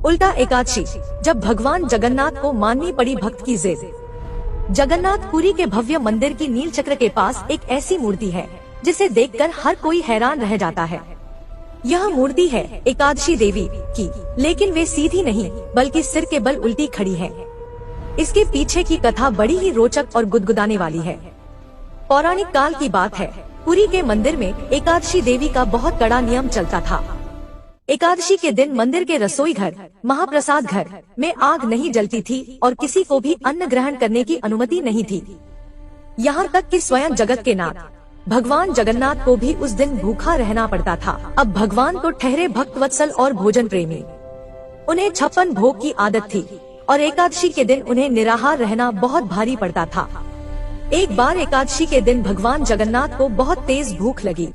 उल्टा एकादशी, जब भगवान जगन्नाथ को माननी पड़ी भक्त की जिद। जगन्नाथपुरी के भव्य मंदिर की नील चक्र के पास एक ऐसी मूर्ति है जिसे देखकर हर कोई हैरान रह जाता है। यह मूर्ति है एकादशी देवी की, लेकिन वे सीधी नहीं बल्कि सिर के बल उल्टी खड़ी है। इसके पीछे की कथा बड़ी ही रोचक और गुदगुदाने वाली है। पौराणिक काल की बात है, पुरी के मंदिर में एकादशी देवी का बहुत कड़ा नियम चलता था। एकादशी के दिन मंदिर के रसोई घर, महाप्रसाद घर में आग नहीं जलती थी और किसी को भी अन्न ग्रहण करने की अनुमति नहीं थी। यहाँ तक कि स्वयं जगत के नाथ भगवान जगन्नाथ को भी उस दिन भूखा रहना पड़ता था। अब भगवान तो ठहरे भक्तवत्सल और भोजन प्रेमी, उन्हें 56 भोग की आदत थी और एकादशी के दिन उन्हें निराहार रहना बहुत भारी पड़ता था। एक बार एकादशी के दिन भगवान जगन्नाथ को बहुत तेज भूख लगी।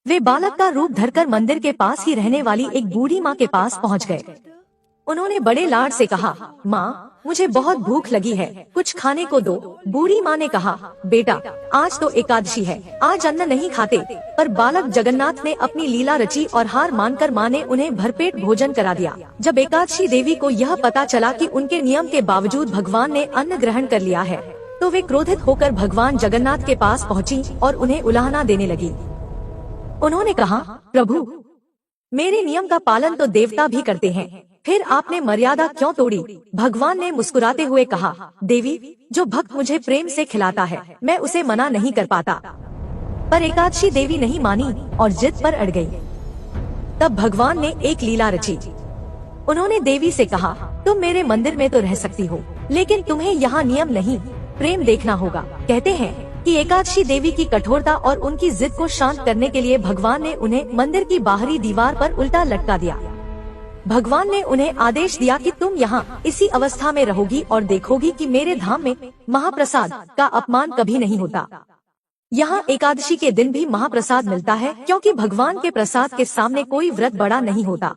वे बालक का रूप धरकर मंदिर के पास ही रहने वाली एक बूढ़ी माँ के पास पहुँच गए। उन्होंने बड़े लाड से कहा, माँ मुझे बहुत भूख लगी है, कुछ खाने को दो। बूढ़ी माँ ने कहा, बेटा आज तो एकादशी है, आज अन्न नहीं खाते। पर बालक जगन्नाथ ने अपनी लीला रची और हार मानकर माँ ने उन्हें भरपेट भोजन करा दिया। जब एकादशी देवी को यह पता चला कि उनके नियम के बावजूद भगवान ने अन्न ग्रहण कर लिया है, तो वे क्रोधित होकर भगवान जगन्नाथ के पास पहुँची और उन्हें उलाहना देने लगी। उन्होंने कहा, प्रभु मेरे नियम का पालन तो देवता भी करते हैं, फिर आपने मर्यादा क्यों तोड़ी? भगवान ने मुस्कुराते हुए कहा, देवी जो भक्त मुझे प्रेम से खिलाता है मैं उसे मना नहीं कर पाता। पर एकादशी देवी नहीं मानी और जिद पर अड़ गई। तब भगवान ने एक लीला रची। उन्होंने देवी से कहा, तुम मेरे मंदिर में तो रह सकती हो, लेकिन तुम्हें यहाँ नियम नहीं प्रेम देखना होगा। कहते हैं कि एकादशी देवी की कठोरता और उनकी जिद को शांत करने के लिए भगवान ने उन्हें मंदिर की बाहरी दीवार पर उल्टा लटका दिया। भगवान ने उन्हें आदेश दिया कि तुम यहाँ इसी अवस्था में रहोगी और देखोगी कि मेरे धाम में महाप्रसाद का अपमान कभी नहीं होता। यहाँ एकादशी के दिन भी महाप्रसाद मिलता है, क्योंकि भगवान के प्रसाद के सामने कोई व्रत बड़ा नहीं होता।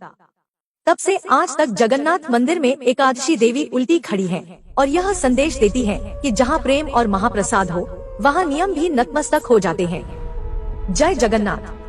तब से आज तक जगन्नाथ मंदिर में एकादशी देवी उल्टी खड़ी है और यह संदेश देती है कि जहाँ प्रेम और महाप्रसाद हो, वहाँ नियम भी नतमस्तक हो जाते हैं। जय जगन्नाथ।